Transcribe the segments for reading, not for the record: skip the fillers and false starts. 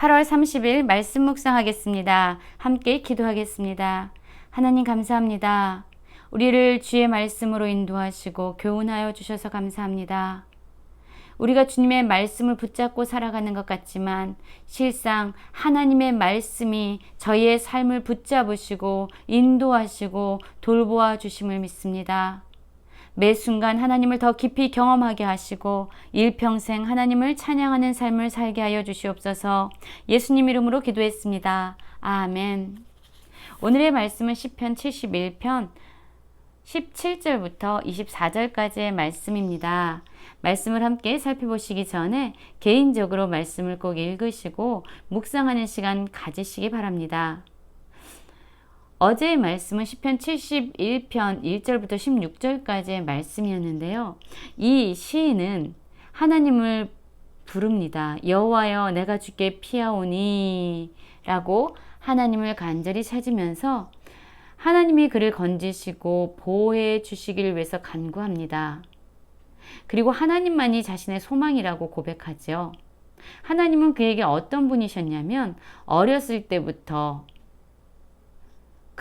8월 30일 말씀 묵상하겠습니다. 함께 기도하겠습니다. 하나님 감사합니다. 우리를 주의 말씀으로 인도하시고 교훈하여 주셔서 감사합니다. 우리가 주님의 말씀을 붙잡고 살아가는 것 같지만 실상 하나님의 말씀이 저희의 삶을 붙잡으시고 인도하시고 돌보아 주심을 믿습니다. 매 순간 하나님을 더 깊이 경험하게 하시고 일평생 하나님을 찬양하는 삶을 살게 하여 주시옵소서. 예수님 이름으로 기도했습니다. 아멘. 오늘의 말씀은 시편 71편 17절부터 24절까지의 말씀입니다. 말씀을 함께 살펴보시기 전에 개인적으로 말씀을 꼭 읽으시고 묵상하는 시간 가지시기 바랍니다. 어제의 말씀은 시편 71편 1절부터 16절까지의 말씀이었는데요. 이 시인은 하나님을 부릅니다. 여호와여 내가 주께 피하오니 라고 하나님을 간절히 찾으면서 하나님이 그를 건지시고 보호해 주시길 위해서 간구합니다. 그리고 하나님만이 자신의 소망이라고 고백하죠. 하나님은 그에게 어떤 분이셨냐면 어렸을 때부터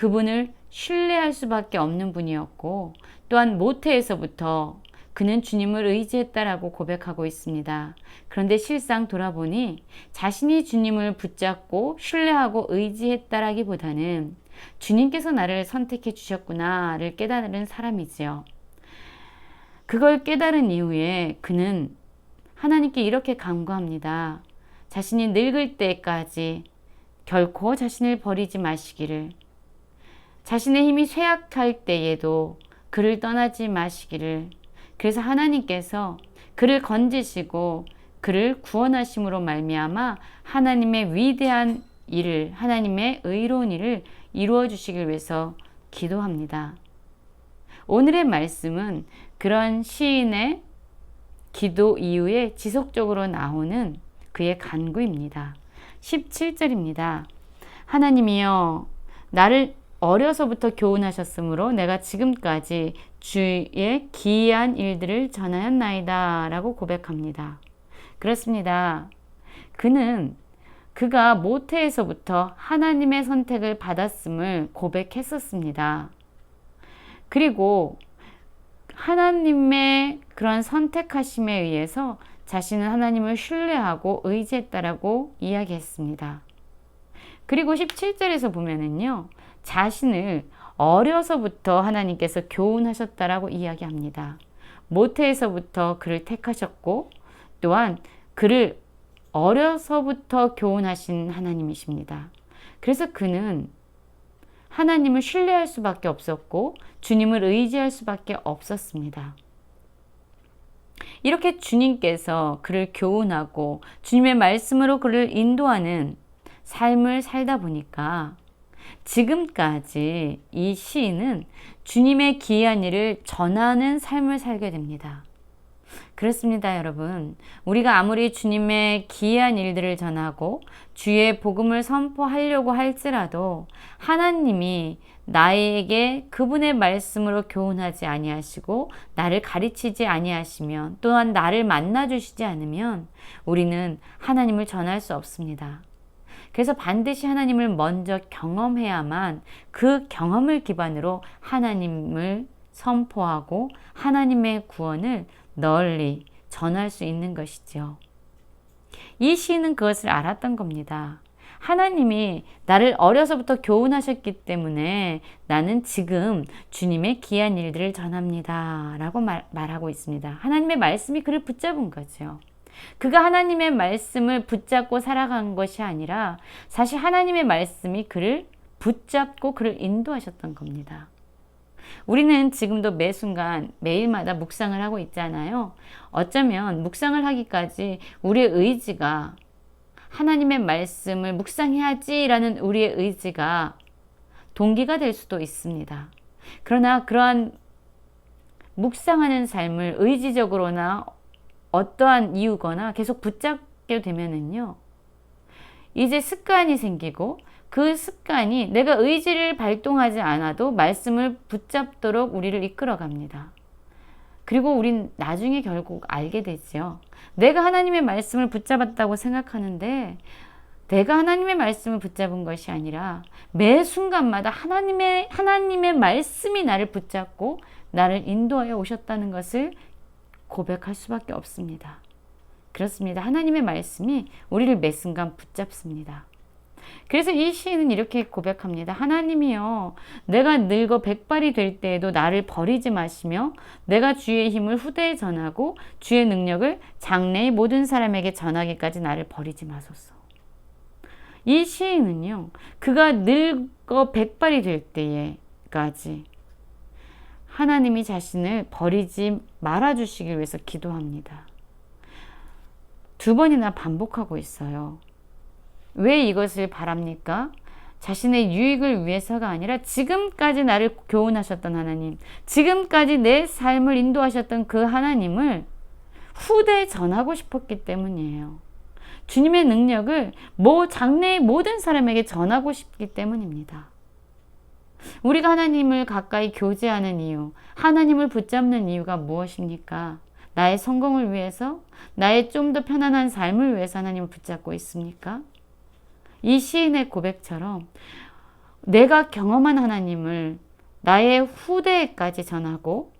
그분을 신뢰할 수밖에 없는 분이었고 또한 모태에서부터 그는 주님을 의지했다라고 고백하고 있습니다. 그런데 실상 돌아보니 자신이 주님을 붙잡고 신뢰하고 의지했다라기보다는 주님께서 나를 선택해 주셨구나를 깨달은 사람이지요. 그걸 깨달은 이후에 그는 하나님께 이렇게 간구합니다. 자신이 늙을 때까지 결코 자신을 버리지 마시기를, 자신의 힘이 쇠약할 때에도 그를 떠나지 마시기를. 그래서 하나님께서 그를 건지시고 그를 구원하심으로 말미암아 하나님의 위대한 일을, 하나님의 의로운 일을 이루어 주시길 위해서 기도합니다. 오늘의 말씀은 그런 시인의 기도 이후에 지속적으로 나오는 그의 간구입니다. 17절입니다. 하나님이여 나를 어려서부터 교훈하셨으므로 내가 지금까지 주의 기이한 일들을 전하였나이다 라고 고백합니다. 그렇습니다. 그가 모태에서부터 하나님의 선택을 받았음을 고백했었습니다. 그리고 하나님의 그런 선택하심에 의해서 자신은 하나님을 신뢰하고 의지했다라고 이야기했습니다. 그리고 17절에서 보면은요, 자신을 어려서부터 하나님께서 교훈하셨다라고 이야기합니다. 모태에서부터 그를 택하셨고 또한 그를 어려서부터 교훈하신 하나님이십니다. 그래서 그는 하나님을 신뢰할 수밖에 없었고 주님을 의지할 수밖에 없었습니다. 이렇게 주님께서 그를 교훈하고 주님의 말씀으로 그를 인도하는 삶을 살다 보니까 지금까지 이 시인은 주님의 기이한 일을 전하는 삶을 살게 됩니다. 그렇습니다, 여러분. 우리가 아무리 주님의 기이한 일들을 전하고 주의 복음을 선포하려고 할지라도 하나님이 나에게 그분의 말씀으로 교훈하지 아니하시고 나를 가르치지 아니하시면 또한 나를 만나주시지 않으면 우리는 하나님을 전할 수 없습니다. 그래서 반드시 하나님을 먼저 경험해야만 그 경험을 기반으로 하나님을 선포하고 하나님의 구원을 널리 전할 수 있는 것이죠. 이 시인은 그것을 알았던 겁니다. 하나님이 나를 어려서부터 교훈하셨기 때문에 나는 지금 주님의 귀한 일들을 전합니다 라고 말하고 있습니다. 하나님의 말씀이 그를 붙잡은 거죠. 그가 하나님의 말씀을 붙잡고 살아간 것이 아니라 사실 하나님의 말씀이 그를 붙잡고 그를 인도하셨던 겁니다. 우리는 지금도 매 순간 매일마다 묵상을 하고 있잖아요. 어쩌면 묵상을 하기까지 우리의 의지가 하나님의 말씀을 묵상해야지라는 우리의 의지가 동기가 될 수도 있습니다. 그러나 그러한 묵상하는 삶을 의지적으로나 어떠한 이유거나 계속 붙잡게 되면은요, 이제 습관이 생기고 그 습관이 내가 의지를 발동하지 않아도 말씀을 붙잡도록 우리를 이끌어 갑니다. 그리고 우린 나중에 결국 알게 되죠. 내가 하나님의 말씀을 붙잡았다고 생각하는데 내가 하나님의 말씀을 붙잡은 것이 아니라 매 순간마다 하나님의 말씀이 나를 붙잡고 나를 인도하여 오셨다는 것을 고백할 수밖에 없습니다. 그렇습니다. 하나님의 말씀이 우리를 매 순간 붙잡습니다. 그래서 이 시인은 이렇게 고백합니다. 하나님이여, 내가 늙어 백발이 될 때에도 나를 버리지 마시며 내가 주의 힘을 후대에 전하고 주의 능력을 장래의 모든 사람에게 전하기까지 나를 버리지 마소서. 이 시인은요, 그가 늙어 백발이 될 때까지 하나님이 자신을 버리지 말아주시기 위해서 기도합니다. 2번이나 반복하고 있어요. 왜 이것을 바랍니까? 자신의 유익을 위해서가 아니라 지금까지 나를 교훈하셨던 하나님, 지금까지 내 삶을 인도하셨던 그 하나님을 후대에 전하고 싶었기 때문이에요. 주님의 능력을 장래의 모든 사람에게 전하고 싶기 때문입니다. 우리가 하나님을 가까이 교제하는 이유, 하나님을 붙잡는 이유가 무엇입니까? 나의 성공을 위해서, 나의 좀 더 편안한 삶을 위해서 하나님을 붙잡고 있습니까? 이 시인의 고백처럼 내가 경험한 하나님을 나의 후대에까지 전하고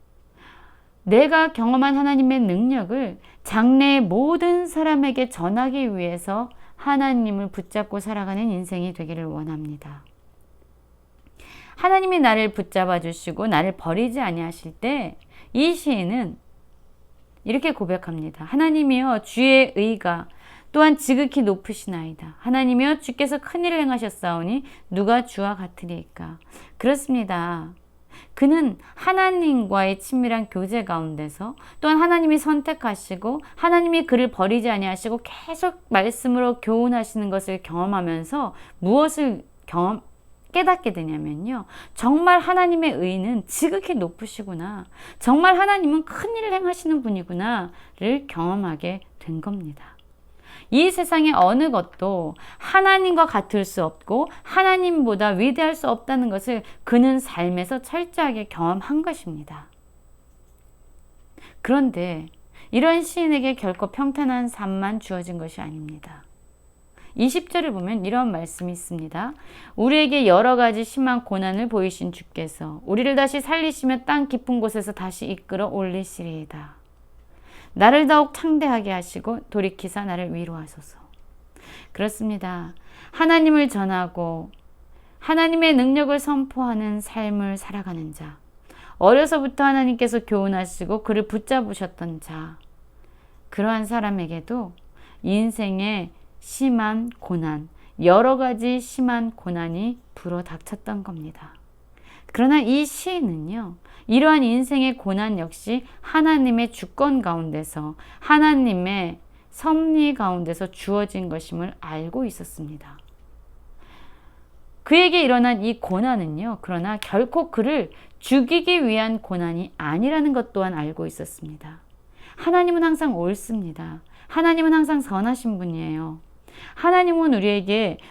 내가 경험한 하나님의 능력을 장래의 모든 사람에게 전하기 위해서 하나님을 붙잡고 살아가는 인생이 되기를 원합니다. 하나님이 나를 붙잡아 주시고 나를 버리지 아니하실 때 이 시인은 이렇게 고백합니다. 하나님이여, 주의 의가 또한 지극히 높으시나이다. 하나님이여, 주께서 큰일을 행하셨사오니 누가 주와 같으리이까. 그렇습니다. 그는 하나님과의 친밀한 교제 가운데서 또한 하나님이 선택하시고 하나님이 그를 버리지 아니하시고 계속 말씀으로 교훈하시는 것을 경험하면서 무엇을 깨닫게 되냐면요, 정말 하나님의 의는 지극히 높으시구나, 정말 하나님은 큰일을 행하시는 분이구나를 경험하게 된 겁니다. 이 세상의 어느 것도 하나님과 같을 수 없고 하나님보다 위대할 수 없다는 것을 그는 삶에서 철저하게 경험한 것입니다. 그런데 이런 시인에게 결코 평탄한 삶만 주어진 것이 아닙니다. 20절을 보면 이런 말씀이 있습니다. 우리에게 여러 가지 심한 고난을 보이신 주께서 우리를 다시 살리시며 땅 깊은 곳에서 다시 이끌어 올리시리이다. 나를 더욱 창대하게 하시고 돌이키사 나를 위로하소서. 그렇습니다. 하나님을 전하고 하나님의 능력을 선포하는 삶을 살아가는 자, 어려서부터 하나님께서 교훈하시고 그를 붙잡으셨던 자, 그러한 사람에게도 인생의 심한 고난, 여러 가지 심한 고난이 불어닥쳤던 겁니다. 그러나 이 시인은요, 이러한 인생의 고난 역시 하나님의 주권 가운데서, 하나님의 섭리 가운데서 주어진 것임을 알고 있었습니다. 그에게 일어난 이 고난은요, 그러나 결코 그를 죽이기 위한 고난이 아니라는 것 또한 알고 있었습니다. 하나님은 항상 옳습니다. 하나님은 항상 선하신 분이에요. 하나님은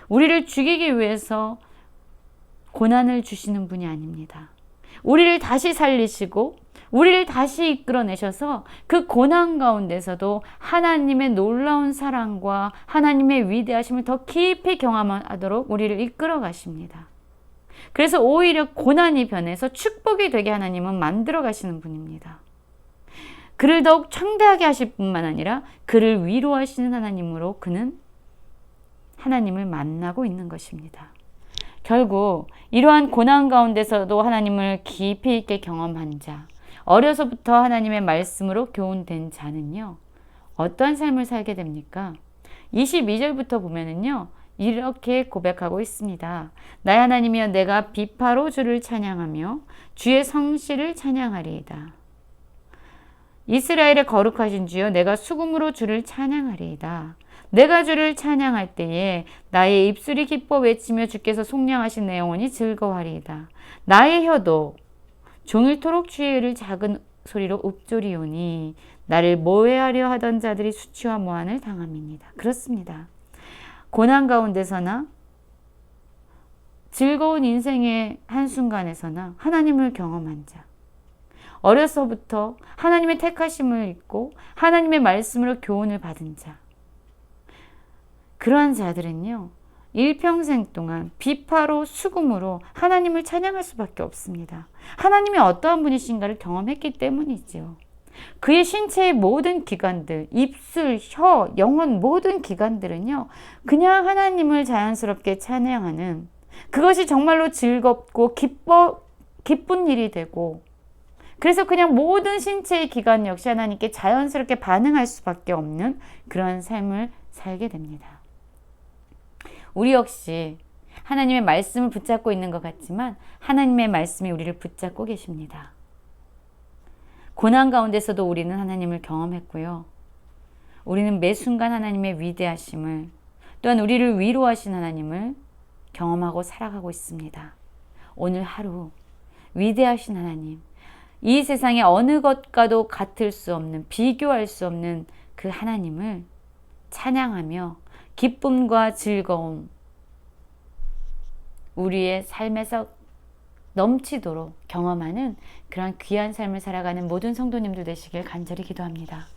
우리를 죽이기 위해서 고난을 주시는 분이 아닙니다. 우리를 다시 살리시고 우리를 다시 이끌어내셔서 그 고난 가운데서도 하나님의 놀라운 사랑과 하나님의 위대하심을 더 깊이 경험하도록 우리를 이끌어 가십니다. 그래서 오히려 고난이 변해서 축복이 되게 하나님은 만들어 가시는 분입니다. 그를 더욱 창대하게 하실 뿐만 아니라 그를 위로하시는 하나님으로 그는 하나님을 만나고 있는 것입니다. 결국 이러한 고난 가운데서도 하나님을 깊이 있게 경험한 자, 어려서부터 하나님의 말씀으로 교훈된 자는요, 어떠한 삶을 살게 됩니까? 22절부터 보면은요, 이렇게 고백하고 있습니다. 나의 하나님이여, 내가 비파로 주를 찬양하며 주의 성실을 찬양하리이다. 이스라엘의 거룩하신 주여, 내가 수금으로 주를 찬양하리이다. 내가 주를 찬양할 때에 나의 입술이 기뻐 외치며 주께서 속량하신 내 영혼이 즐거워하리이다. 나의 혀도 종일토록 주의 의를 작은 소리로 읊조리오니 나를 모해하려 하던 자들이 수치와 모한을 당함이니이다. 그렇습니다. 고난 가운데서나 즐거운 인생의 한순간에서나 하나님을 경험한 자, 어려서부터 하나님의 택하심을 입고 하나님의 말씀으로 교훈을 받은 자, 그러한 자들은요, 일평생 동안 비파로 수금으로 하나님을 찬양할 수밖에 없습니다. 하나님이 어떠한 분이신가를 경험했기 때문이죠. 그의 신체의 모든 기관들, 입술, 혀, 영혼 모든 기관들은요, 그냥 하나님을 자연스럽게 찬양하는, 그것이 정말로 즐겁고 기쁜 일이 되고, 그래서 그냥 모든 신체의 기관 역시 하나님께 자연스럽게 반응할 수밖에 없는 그런 삶을 살게 됩니다. 우리 역시 하나님의 말씀을 붙잡고 있는 것 같지만 하나님의 말씀이 우리를 붙잡고 계십니다. 고난 가운데서도 우리는 하나님을 경험했고요. 우리는 매 순간 하나님의 위대하심을, 또한 우리를 위로하신 하나님을 경험하고 살아가고 있습니다. 오늘 하루 위대하신 하나님, 이 세상의 어느 것과도 같을 수 없는, 비교할 수 없는 그 하나님을 찬양하며 기쁨과 즐거움, 우리의 삶에서 넘치도록 경험하는 그런 귀한 삶을 살아가는 모든 성도님들 되시길 간절히 기도합니다.